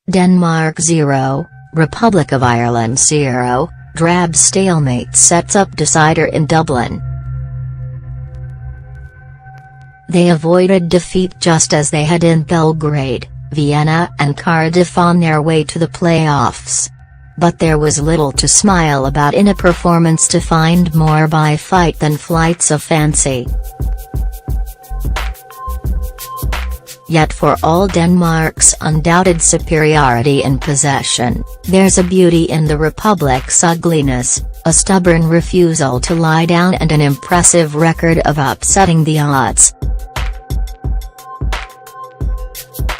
Denmark 0, Republic of Ireland 0, Drab stalemate sets up decider in Dublin. They avoided defeat just as they had in Belgrade, Vienna and Cardiff on their way to the playoffs. But there was little to smile about in a performance defined more by fight than flights of fancy. Yet for all Denmark's undoubted superiority in possession, there's a beauty in the Republic's ugliness, a stubborn refusal to lie down and an impressive record of upsetting the odds.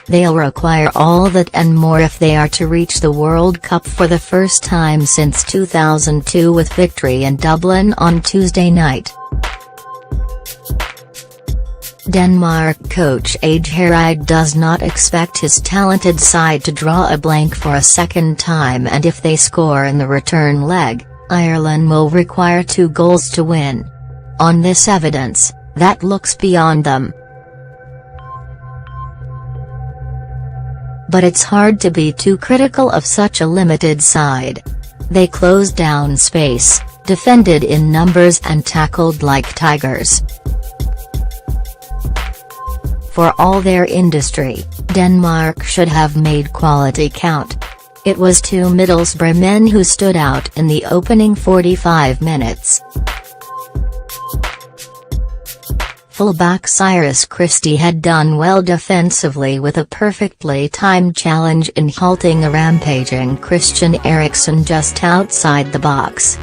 They'll require all that and more if they are to reach the World Cup for the first time since 2002 with victory in Dublin on Tuesday night. Denmark coach Age Hareide does not expect his talented side to draw a blank for a second time, and if they score in the return leg, Ireland will require 2 goals to win. On this evidence, that looks beyond them. But it's hard to be too critical of such a limited side. They closed down space, defended in numbers and tackled like tigers. For all their industry, Denmark should have made quality count. It was 2 Middlesbrough men who stood out in the opening 45 minutes. Fullback Cyrus Christie had done well defensively with a perfectly timed challenge in halting a rampaging Christian Eriksen just outside the box.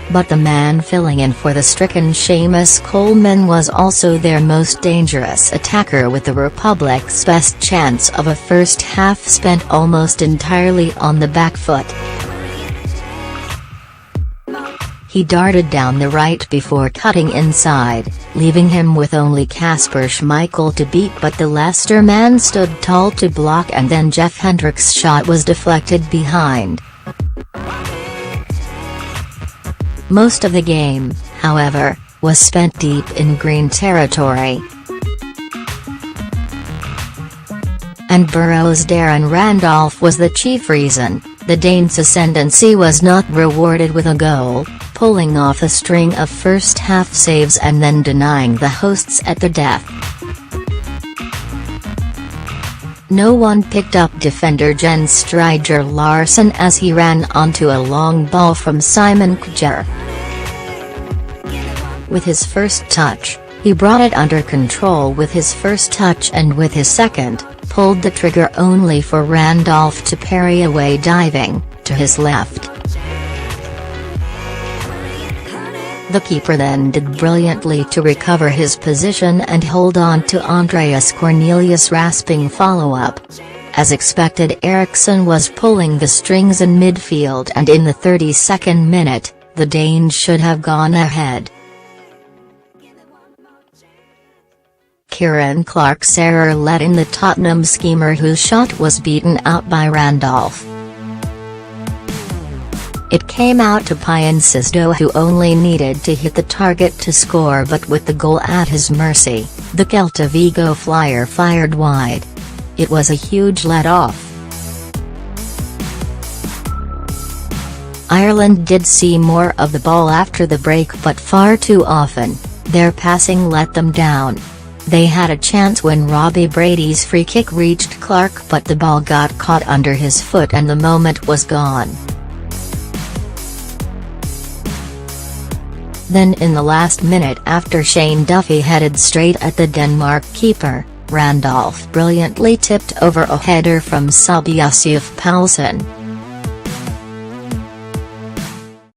But the man filling in for the stricken Seamus Coleman was also their most dangerous attacker, with the Republic's best chance of a first half spent almost entirely on the back foot. He darted down the right before cutting inside, leaving him with only Kasper Schmeichel to beat, but the Leicester man stood tall to block, and then Jeff Hendrick's shot was deflected behind. Most of the game, however, was spent deep in green territory. And Boro's Darren Randolph was the chief reason. The Danes' ascendancy was not rewarded with a goal, pulling off a string of first-half saves and then denying the hosts at the death. No one picked up defender Jens Striger Larsson as he ran onto a long ball from Simon Kjær. With his first touch, he brought it under control with his first touch, and with his second, pulled the trigger only for Randolph to parry away diving to his left. The keeper then did brilliantly to recover his position and hold on to Andreas Cornelius' rasping follow-up. As expected, Eriksen was pulling the strings in midfield, and in the 32nd minute, the Danes should have gone ahead. Kieran Clark's error let in the Tottenham schemer, whose shot was beaten out by Randolph. It came out to Pian Sisdo, who only needed to hit the target to score, but with the goal at his mercy, the Celta Vigo flyer fired wide. It was a huge let-off. Ireland did see more of the ball after the break, but far too often, their passing let them down. They had a chance when Robbie Brady's free kick reached Clark, but the ball got caught under his foot and the moment was gone. Then in the last minute, after Shane Duffy headed straight at the Denmark keeper, Randolph brilliantly tipped over a header from sub Yusuf Poulsen.